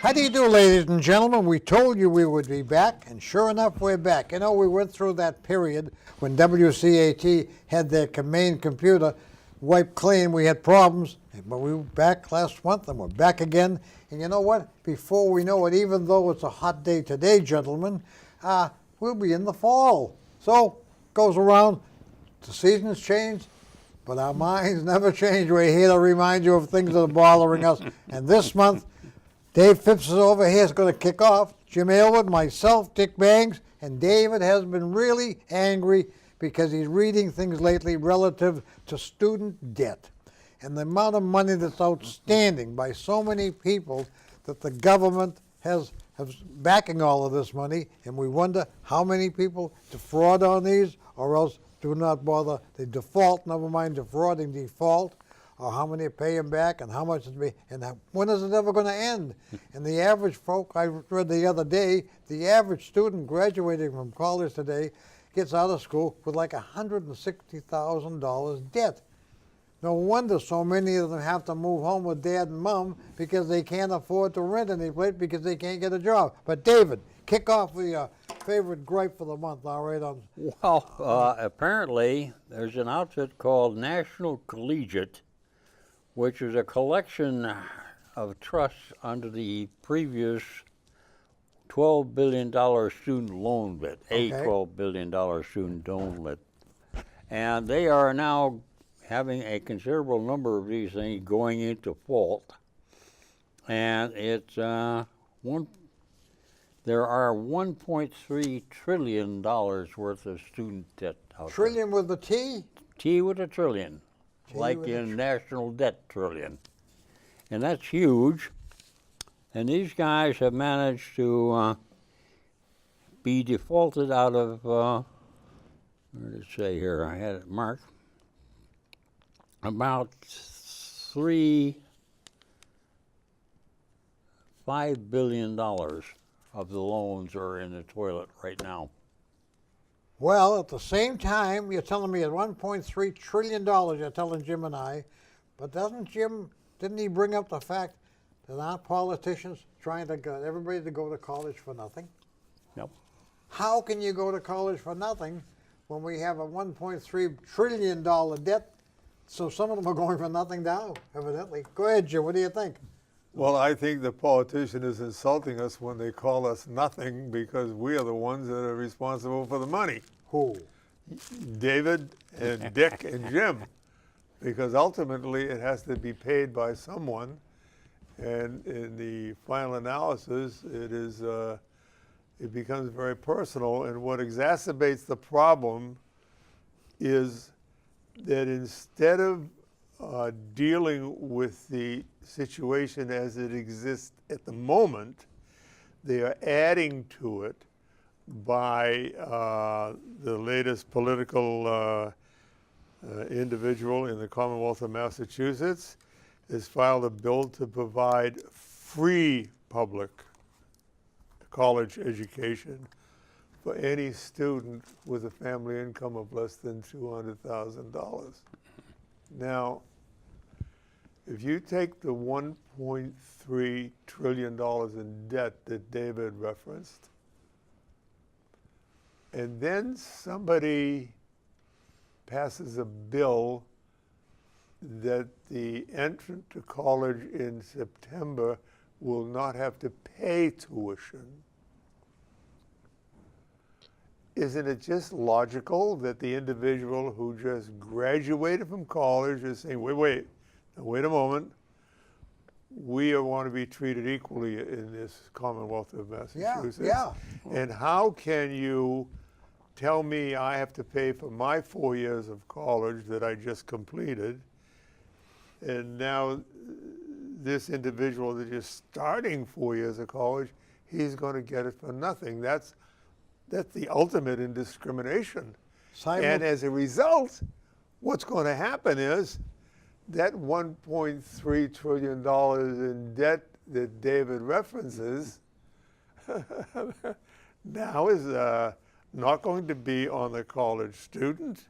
How do you do, ladies and gentlemen? We told you we would be back, and sure enough, we're back. You know, we went through that period when WCAT had their main computer wiped clean. We had problems, but we were back last month, and we're back again. And you know what? Before we know it, even though it's a hot day today, gentlemen, we'll be in the fall. So, goes around, the seasons change, but our minds never change. We're here to remind you of things that are bothering us. And this month, Dave Phipps is over here, is going to kick off. Jim Aylward, myself, Dick Bangs, and David has been really angry because he's reading things lately relative to student debt and the amount of money that's outstanding by so many people that the government has backing all of this money, and we wonder how many people defraud on these or else do not bother. They default, never mind defrauding, default, or how many pay them back, and how much when is it ever going to end? And the average folk, I read the other day, the average student graduating from college today gets out of school with like $160,000 debt. No wonder so many of them have to move home with dad and mom because they can't afford to rent any place because they can't get a job. But David, kick off with your favorite gripe for the month, all right? Well, apparently there's an outfit called National Collegiate, which is a collection of trusts under the previous $12 billion student loan debt, a $12 billion student loan debt. And they are now having a considerable number of these things going into default. And it's there are $1.3 trillion worth of student debt out there. Trillion with a T? T with a trillion. Like in national debt trillion. And that's huge. And these guys have managed to be defaulted out of, where did it say here? I had it marked. About $5 billion of the loans are in the toilet right now. Well, at the same time, you're telling me at $1.3 trillion, you're telling Jim and I, but didn't he bring up the fact that aren't politicians trying to get everybody to go to college for nothing? Yep. How can you go to college for nothing when we have a $1.3 trillion debt? So some of them are going for nothing now, evidently. Go ahead, Jim, what do you think? Well, I think the politician is insulting us when they call us nothing because we are the ones that are responsible for the money. Who? David and Dick and Jim. Because ultimately it has to be paid by someone. And in the final analysis, it becomes very personal. And what exacerbates the problem is that instead of dealing with the situation as it exists at the moment, they are adding to it by the latest political individual in the Commonwealth of Massachusetts has filed a bill to provide free public college education for any student with a family income of less than $200,000. Now, if you take the $1.3 trillion in debt that David referenced, and then somebody passes a bill that the entrant to college in September will not have to pay tuition, isn't it just logical that the individual who just graduated from college is saying, wait a moment, we want to be treated equally in this Commonwealth of Massachusetts. Yeah. And how can you tell me I have to pay for my 4 years of college that I just completed, and now this individual that is starting 4 years of college, he's going to get it for nothing. That's the ultimate in discrimination. And as a result, what's going to happen is that $1.3 trillion in debt that David references now is not going to be on the college student.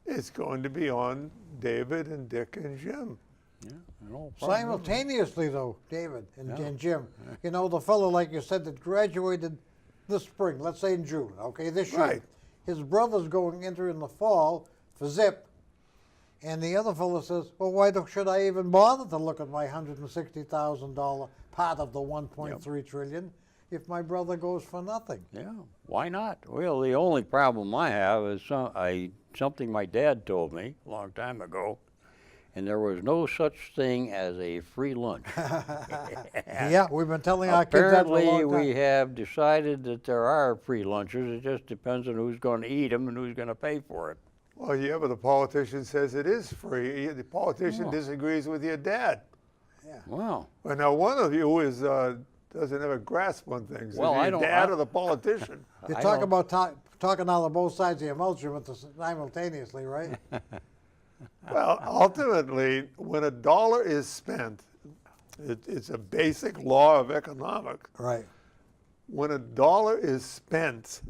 It's going to be on David and Dick and Jim. Yeah, no problem. Simultaneously, though, David and Jim, you know, the fellow, like you said, that graduated this spring, let's say in June, okay, this year. Right. His brother's going into in the fall for ZIP, and the other fellow says, well, should I even bother to look at my $160,000 part of the 1.3 trillion if my brother goes for nothing? Yeah, why not? Well, the only problem I have is something my dad told me a long time ago, and there was no such thing as a free lunch. Yeah, we've been telling our kids that for a Apparently, long time. we have decided that there are free lunches. It just depends on who's going to eat them and who's going to pay for it. Well, yeah, but the politician says it is free. The politician Oh. disagrees with your dad. Well, Well, now one of you is doesn't have a grasp on things. Well, is it I your don't- dad I- or the politician? You I talk don't- about talking out of both sides of your mouth, Jim, simultaneously, right? Well, ultimately, when a dollar is spent, it's a basic law of economics. Right. When a dollar is spent,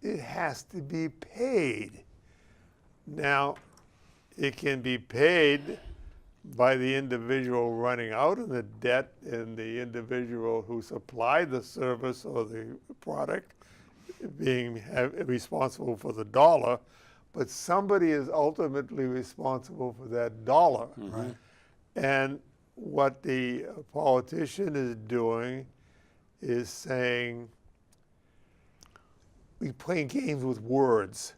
it has to be paid. Now, it can be paid by the individual running out of the debt and the individual who supplied the service or the product being responsible for the dollar, but somebody is ultimately responsible for that dollar. Right. And what the politician is doing is saying, we're playing games with words.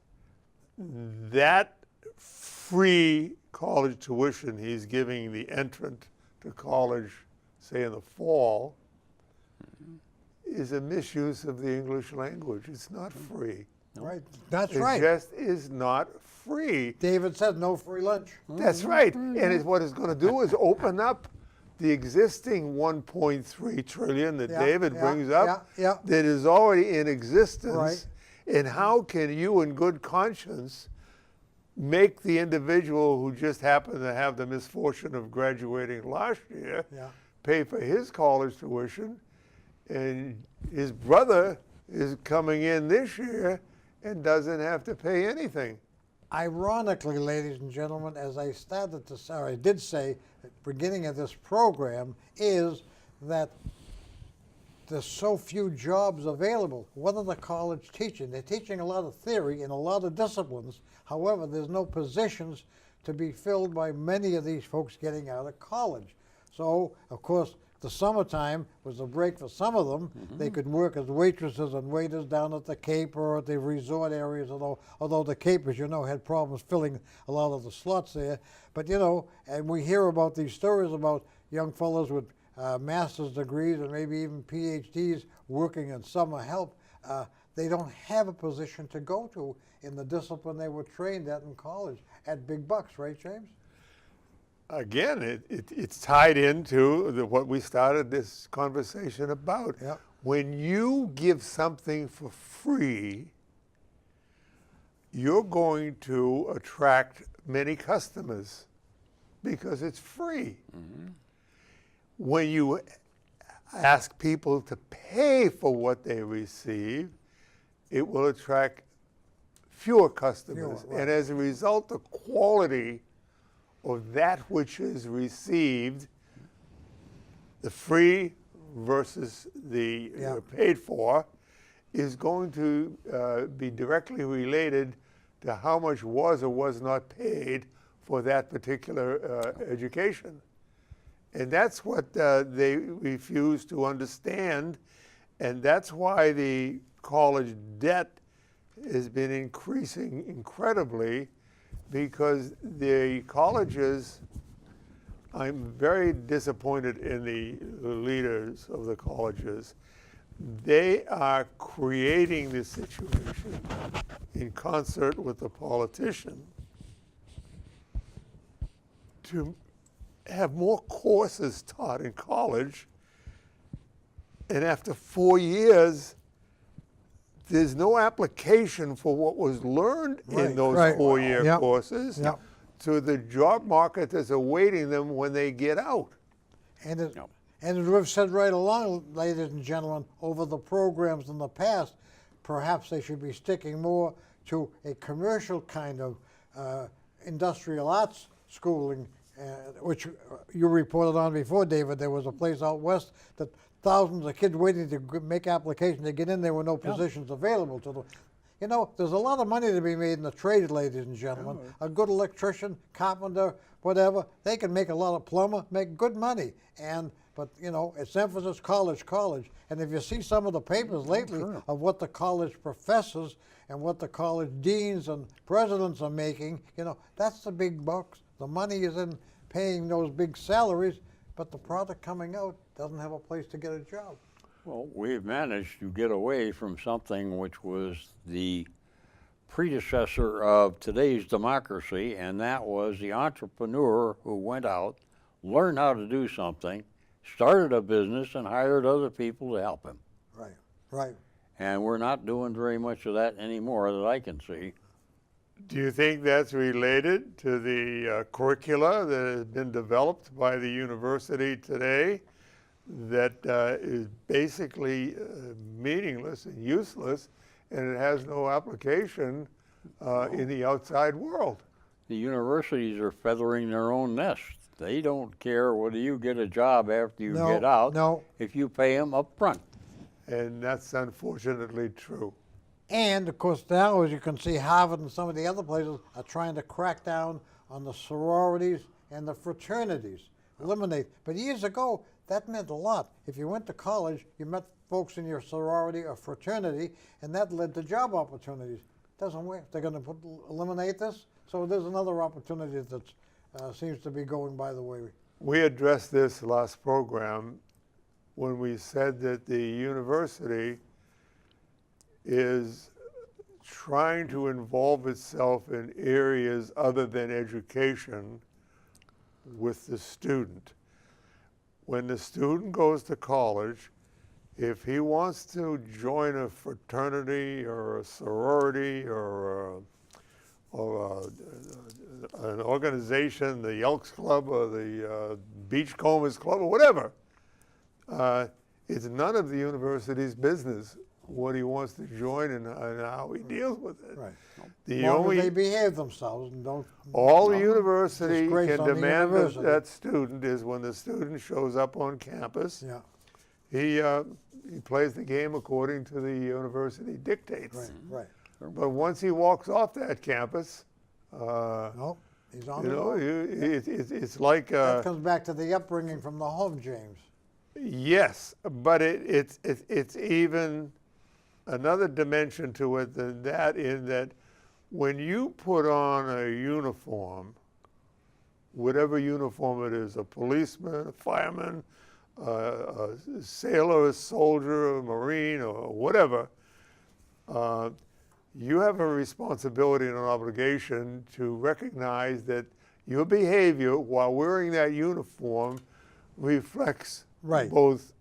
That free college tuition he's giving the entrant to college, say in the fall, is a misuse of the English language. It's not free. Right. That's It right. just is not free. David said no free lunch. That's right. And what it's going to do is open up the existing 1.3 trillion that Yeah, David yeah, brings up yeah. that is already in existence. Right. And how can you in good conscience make the individual who just happened to have the misfortune of graduating last year Yeah. pay for his college tuition, and his brother is coming in this year and doesn't have to pay anything? Ironically, ladies and gentlemen, as I started to say, or I did say at the beginning of this program, is that there's so few jobs available. What are the college teaching? They're teaching a lot of theory in a lot of disciplines. However, there's no positions to be filled by many of these folks getting out of college. So, of course, the summertime was a break for some of them. They could work as waitresses and waiters down at the Cape or at the resort areas, although the Cape, as you know, had problems filling a lot of the slots there. But, you know, and we hear about these stories about young fellows with master's degrees and maybe even PhDs working in summer help. They don't have a position to go to in the discipline they were trained at in college at big bucks, right, James? Again, it's tied into what we started this conversation about. Yep. When you give something for free, you're going to attract many customers because it's free. When you ask people to pay for what they receive, it will attract fewer customers. Fewer, right. And as a result, the quality of that which is received, the free versus the Yeah. paid for, is going to be directly related to how much was or was not paid for that particular education. And that's what they refuse to understand, and that's why the college debt has been increasing incredibly, because the colleges, I'm very disappointed in the leaders of the colleges. They are creating this situation in concert with the politician to have more courses taught in college, and after 4 years, there's no application for what was learned Right, in those right. 4-year Yep, courses yep. to the job market that's awaiting them when they get out. And it, Yep. and as we've said right along, ladies and gentlemen, over the programs in the past, perhaps they should be sticking more to a commercial kind of industrial arts schooling which you reported on before, David. There was a place out west that thousands of kids waiting to make applications to get in. There were no positions available to them. You know, there's a lot of money to be made in the trade, ladies and gentlemen. A good electrician, carpenter, whatever, they can make a lot of plumber, make good money. But you know, it's emphasis college, college. And if you see some of the papers lately of what the college professors and what the college deans and presidents are making, you know, that's the big bucks. The money is in paying those big salaries, but the product coming out doesn't have a place to get a job. Well, we've managed to get away from something which was the predecessor of today's democracy, and that was the entrepreneur who went out, learned how to do something, started a business, and hired other people to help him. Right, right. And we're not doing very much of that anymore that I can see. Do you think that's related to the curricula that has been developed by the university today that is basically meaningless and useless, and it has no application in the outside world? The universities are feathering their own nest. They don't care whether you get a job after you get out if you pay them up front. And that's unfortunately true. And of course now, as you can see, Harvard and some of the other places are trying to crack down on the sororities and the fraternities, eliminate. But years ago, that meant a lot. If you went to college, you met folks in your sorority or fraternity, and that led to job opportunities. Doesn't work. They're going to eliminate this, so there's another opportunity that seems to be going by the way. We addressed this last program when we said that the university is trying to involve itself in areas other than education with the student. When the student goes to college, if he wants to join a fraternity or a sorority or an organization, the Elks Club or the Beachcombers Club or whatever, it's none of the university's business what he wants to join and how he deals with it. Right. The As long only as they behave themselves and don't. all the university disgrace can on the demand university. that student is when the student shows up on campus, Yeah. he plays the game according to the university dictates. Right. Right. But once he walks off that campus, No, he's on you his know, own. it's like That comes back to the upbringing from the home, James. yes, but it's even another dimension to it than that, in that when you put on a uniform, whatever uniform it is, a policeman, a fireman, a sailor, a soldier, a marine, or whatever, you have a responsibility and an obligation to recognize that your behavior while wearing that uniform reflects both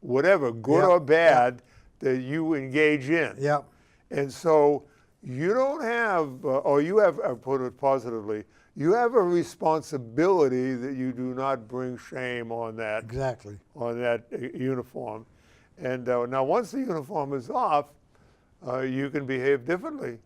whatever, good or bad, that you engage in. Yeah. And so you don't have, or you have, I'll put it positively, you have a responsibility that you do not bring shame on that, Exactly. on that uniform. And now once the uniform is off, you can behave differently.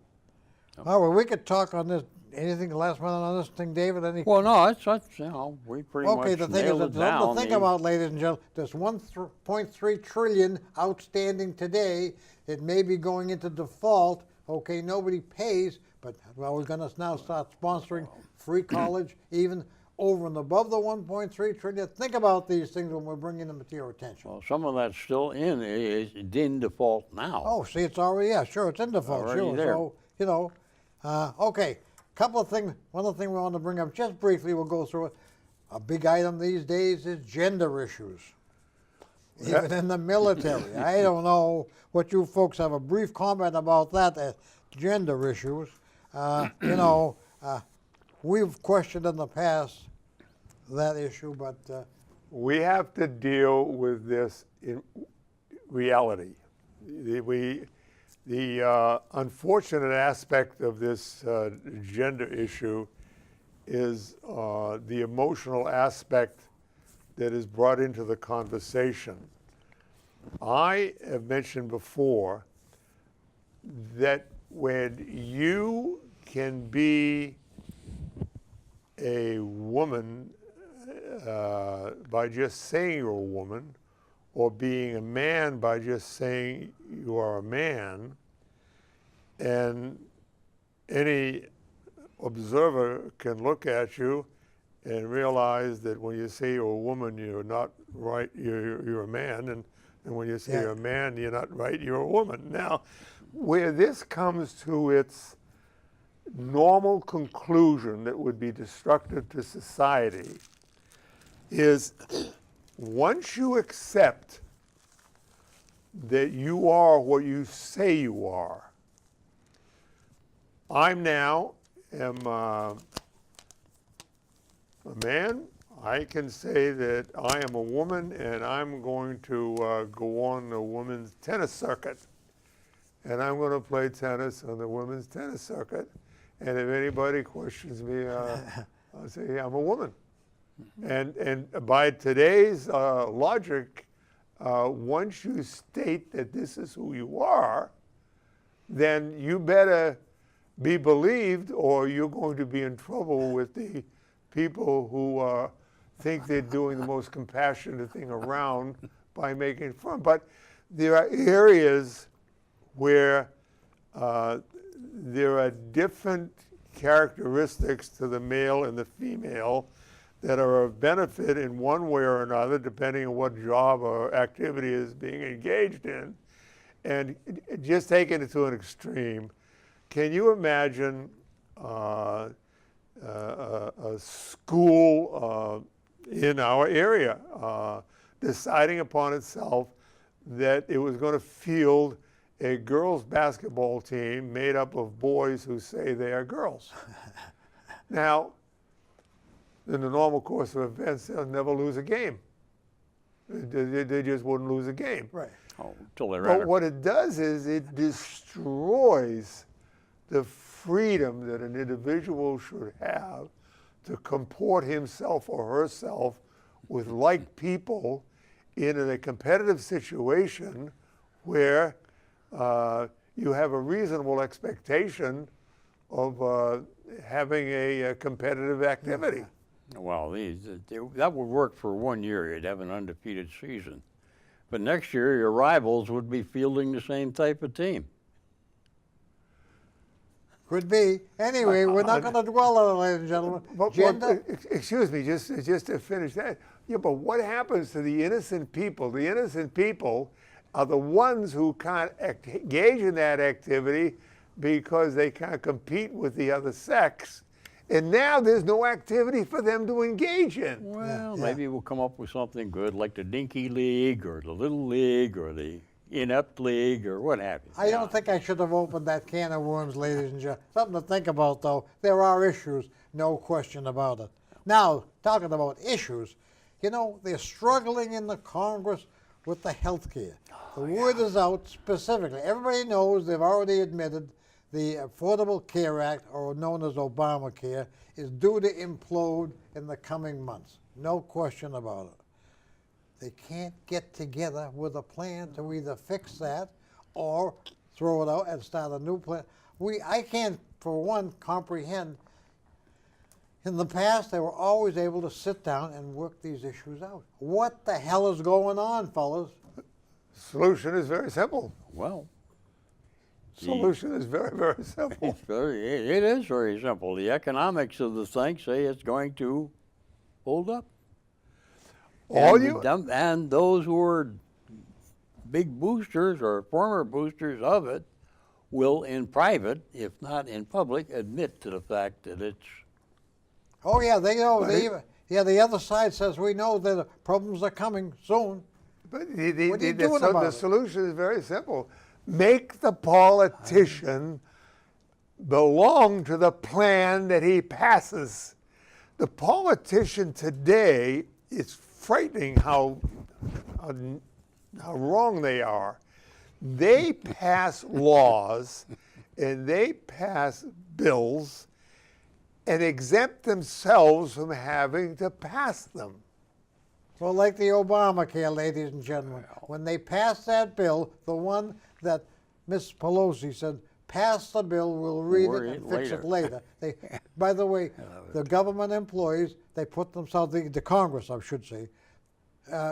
Oh, well, we could talk on this. Anything last minute on this thing, David? Any? Well, no, it's you know, we pretty Okay, much the thing is, nailed that it something down. to think about, ladies and gentlemen. There's 1.3 trillion outstanding today. It may be going into default. Okay, nobody pays, but well, we're going to now start sponsoring free college, even over and above the 1.3 trillion. Think about these things when we're bringing them to your attention. Well, some of that's still is in default now. Oh, see, it's already, yeah, sure, it's in default, Already sure. there. So, you know, okay, couple of things. One other thing we want to bring up just briefly, we'll go through it. A big item these days is gender issues, even in the military. I don't know what you folks have a brief comment about that, gender issues. You know, we've questioned in the past that issue, but We have to deal with this in reality. The unfortunate aspect of this gender issue is the emotional aspect that is brought into the conversation. I have mentioned before that when you can be a woman by just saying you're a woman, or being a man by just saying you are a man. And any observer can look at you and realize that when you say you're a woman, you're not right, you're a man, and when you say Yeah. you're a man, you're not right, you're a woman. Now, where this comes to its normal conclusion that would be destructive to society is once you accept that you are what you say you are. I'm now am a man. I can say that I am a woman and I'm going to go on the women's tennis circuit. And I'm going to play tennis on the women's tennis circuit. And if anybody questions me, I'll say, yeah, I'm a woman. And by today's logic, once you state that this is who you are, then you better be believed or you're going to be in trouble with the people who think they're doing the most compassionate thing around by making fun. But there are areas where there are different characteristics to the male and the female that are of benefit in one way or another, depending on what job or activity is being engaged in. And just taking it to an extreme, can you imagine a school in our area deciding upon itself that it was going to field a girls' basketball team made up of boys who say they are girls? Now, in the normal course of events, they'll never lose a game. They just wouldn't lose a game. Right. Oh, till they're But what it does is it destroys the freedom that an individual should have to comport himself or herself with like people in a competitive situation where you have a reasonable expectation of having a competitive activity. Well, that would work for 1 year. You'd have an undefeated season. But next year, your rivals would be fielding the same type of team. Could be. Anyway, we're not going to dwell on it, ladies and gentlemen. Gender, Excuse me, just to finish that. Yeah, but what happens to the innocent people? The innocent people are the ones who can't engage in that activity because they can't compete with the other sex. And now there's no activity for them to engage in. Well, Yeah. maybe we'll come up with something good like the Dinky League or the Little League or the Inept League or what have you. I don't think I should have opened that can of worms, ladies and gentlemen. Something to think about, though. There are issues, no question about it. Now, talking about issues, you know, they're struggling in the Congress with the health care. The word is out specifically. Everybody knows they've already admitted the Affordable Care Act, or known as Obamacare, is due to implode in the coming months. No question about it. They can't get together with a plan to either fix that or throw it out and start a new plan. I can't, for one, comprehend. In the past, they were always able to sit down and work these issues out. What the hell is going on, fellas? Solution is very simple. Well, Solution is very, very simple. it is very simple. The economics of the thing say it's going to hold up. And those who are big boosters or former boosters of it will, in private, if not in public, admit to the fact that it's. Oh yeah, they know. Right. The other side says we know that the problems are coming soon. But What are you doing about the it? solution is very simple. Make the politician belong to the plan that he passes. The politician today, it's frightening how wrong they are. They pass laws and they pass bills and exempt themselves from having to pass them. Well, like the Obamacare, ladies and gentlemen, when they passed that bill, the one that Miss Pelosi said pass the bill, we'll read Worry it and it fix it later. later. By the way, the government employees, they put themselves, the Congress, I should say,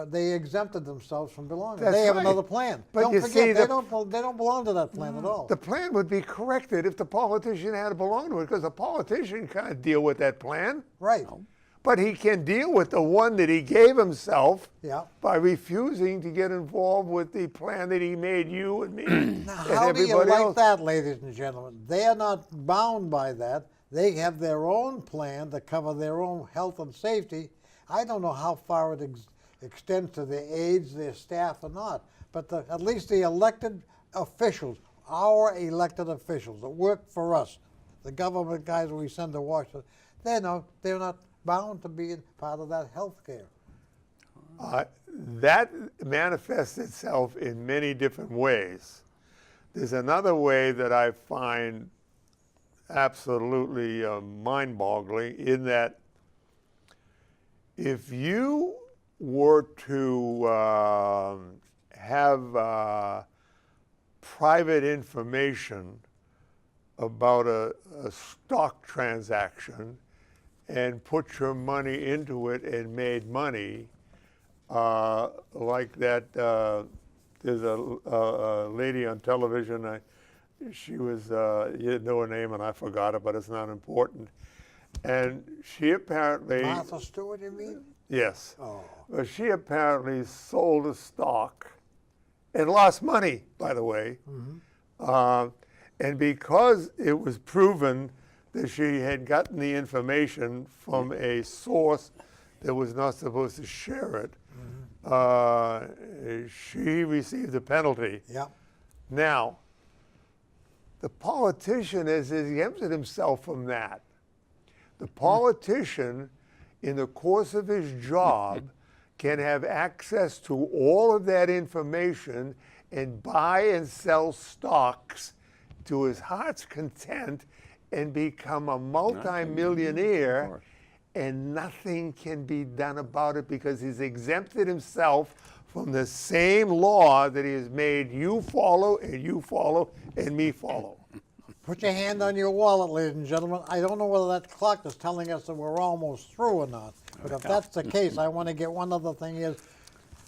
they exempted themselves from belonging. That's They have right. another plan. But Don't you forget, see, they the- don't belong to that plan at all. The plan would be corrected if the politician had to belong to it, because the politician can't deal with that plan. Right. But he can deal with the one that he gave himself Yeah. by refusing to get involved with the plan that he made you and me and Now, how do you everybody like else. that, ladies and gentlemen? They are not bound by that. They have their own plan to cover their own health and safety. I don't know how far it extends to their aides, their staff, or not. But at least the elected officials, our elected officials that work for us, the government guys we send to Washington, they're not bound to be part of that health care. That manifests itself in many different ways. There's another way that I find absolutely mind-boggling, in that if you were to have private information about a stock transaction and put your money into it and made money, like that, there's a lady on television, she was, you know her name and I forgot it, but it's not important. And she apparently, Martha Stewart, you mean? yes, Oh. but she apparently sold a stock and lost money, by the way. And because it was proven that she had gotten the information from a source that was not supposed to share it, she received a penalty. Yeah. Now, the politician has exempted himself from that. The politician, in the course of his job, can have access to all of that information and buy and sell stocks to his heart's content and become a multimillionaire, course. and nothing can be done about it because he's exempted himself from the same law that he has made you follow and me follow. Put your hand on your wallet, ladies and gentlemen. I don't know whether that clock is telling us that we're almost through or not. But if that's the case, I want to get one other thing is,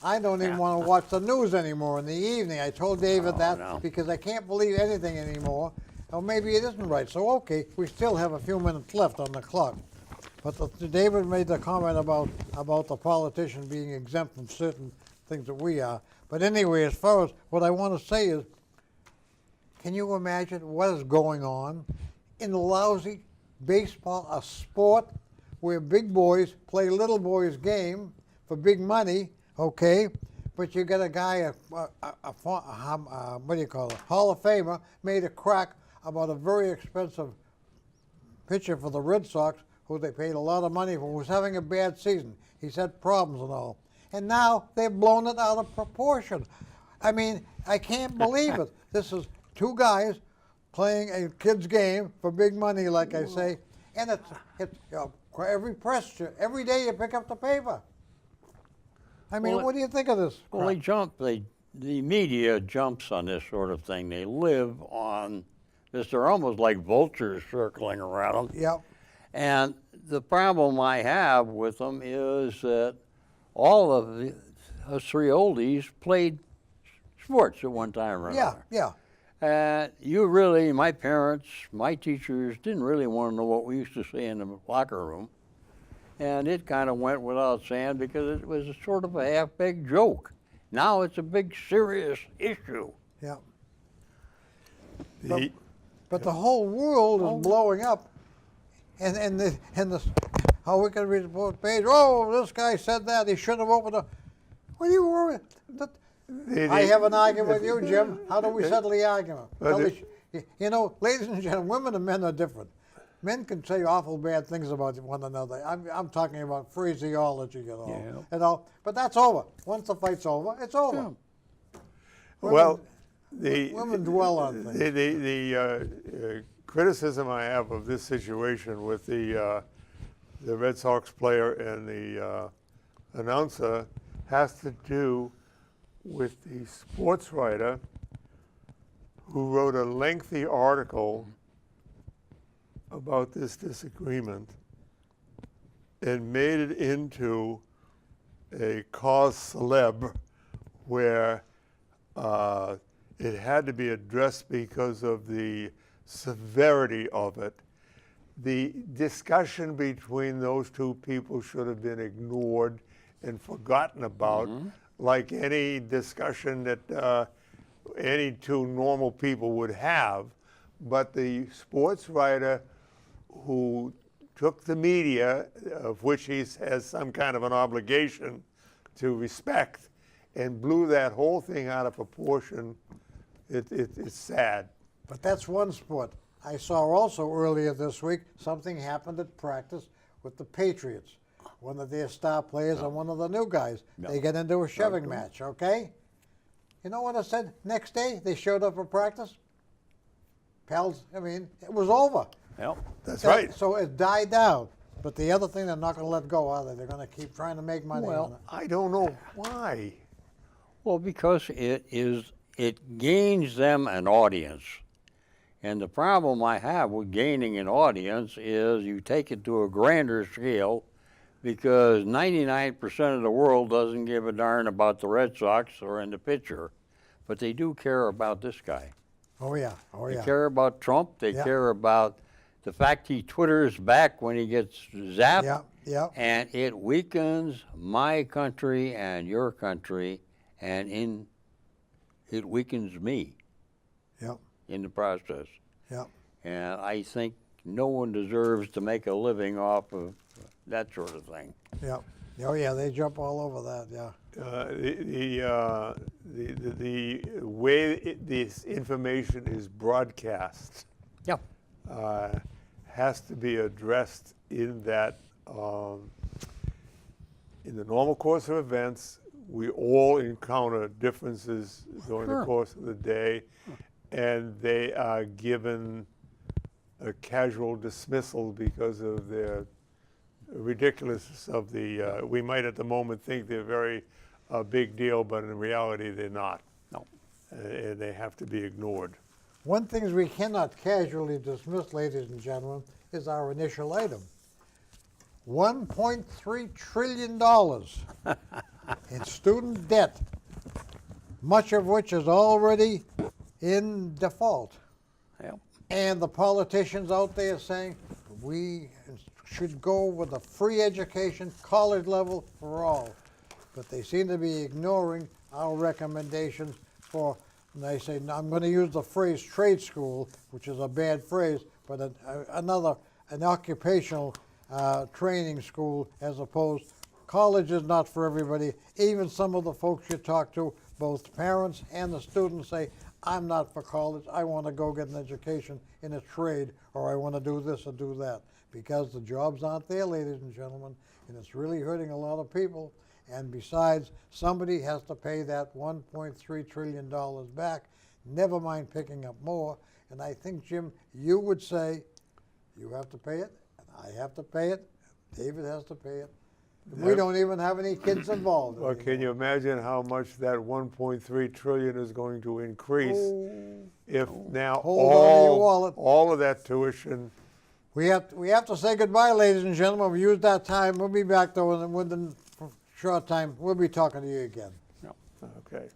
I don't even want to watch the news anymore in the evening. I told David that no. because I can't believe anything anymore. Or maybe it isn't right. So, okay, we still have a few minutes left on the clock. But David made the comment about the politician being exempt from certain things that we are. But anyway, as far as what I want to say is, can you imagine what is going on in lousy baseball, a sport where big boys play little boys' game for big money, okay? But you got a guy, what do you call it, Hall of Famer, made a crack about a very expensive pitcher for the Red Sox, who they paid a lot of money for, was having a bad season. He's had problems and all. And now they've blown it out of proportion. I mean, I can't believe it. This is two guys playing a kid's game for big money, like I say, and it's every day you pick up the paper. I mean, Well, what do you think of this? Well, the media jumps on this sort of thing. They live on this. They're almost like vultures circling around them. Yep. And the problem I have with them is that all of us three oldies played sports at one time or Yeah, another. yeah. My parents, my teachers didn't really want to know what we used to say in the locker room. And it kind of went without saying because it was a sort of a half-baked joke. Now it's a big, serious issue. Yeah. The- But the whole world is blowing up, and how we can read the both page. Oh, this guy said that he shouldn't have opened up. What are you worried? I have an argument with you, Jim. How do we settle the argument? You know, ladies and gentlemen, women and men are different. Men can say awful bad things about one another. I'm talking about phraseology, you know. But that's over. Once the fight's over, it's over. Well, Women dwell on things. The criticism I have of this situation with the Red Sox player and the announcer has to do with the sports writer who wrote a lengthy article about this disagreement and made it into a cause célèbre where it had to be addressed because of the severity of it. The discussion between those two people should have been ignored and forgotten about, like any discussion that any two normal people would have. But the sports writer who took the media, of which he has some kind of an obligation to respect, and blew that whole thing out of proportion, it's sad. But that's one sport. I saw also earlier this week something happened at practice with the Patriots. One of their star players and one of the new guys. They get into a shoving match, okay? You know what I said? Next day, they showed up for practice. Pals, I mean, it was over. Yep. That's right. So it died down. But the other thing, they're not going to let go, are they? They're going to keep trying to make money on it. I don't know why. Well, because it gains them an audience. And the problem I have with gaining an audience is you take it to a grander scale, because 99% of the world doesn't give a darn about the Red Sox or in the pitcher, but they do care about this guy. Oh, yeah. Oh, They yeah. care about Trump. They Yeah. care about the fact he twitters back when he gets zapped. Yeah, yeah. And it weakens my country and your country, and it weakens me Yep, in the process. yep. And I think no one deserves to make a living off of that sort of thing. Yep. Oh, yeah, they jump all over that, yeah. The way this information is broadcast Yeah. has to be addressed in that in the normal course of events. We all encounter differences during the course of the day, and they are given a casual dismissal because of their ridiculousness of the, we might at the moment think they're very big deal, but in reality they're not. No. And they have to be ignored. One thing we cannot casually dismiss, ladies and gentlemen, is our initial item. $1.3 trillion in student debt, much of which is already in default. Yep. And the politicians out there saying we should go with a free education, college level for all. But they seem to be ignoring our recommendations for, and they say, I'm going to use the phrase trade school, which is a bad phrase, but an occupational training school as opposed. College is not for everybody. Even some of the folks you talk to, both parents and the students, say, I'm not for college. I want to go get an education in a trade, or I want to do this or do that. Because the jobs aren't there, ladies and gentlemen, and it's really hurting a lot of people. And besides, somebody has to pay that $1.3 trillion back, never mind picking up more. And I think, Jim, you would say, you have to pay it, and I have to pay it, David has to pay it. We don't even have any kids involved. Well, can you imagine how much that 1.3 trillion is going to increase if now Hold on to your wallet. all of that tuition? We have to say goodbye, ladies and gentlemen. We used that time. We'll be back, though, within a short time. We'll be talking to you again. Okay.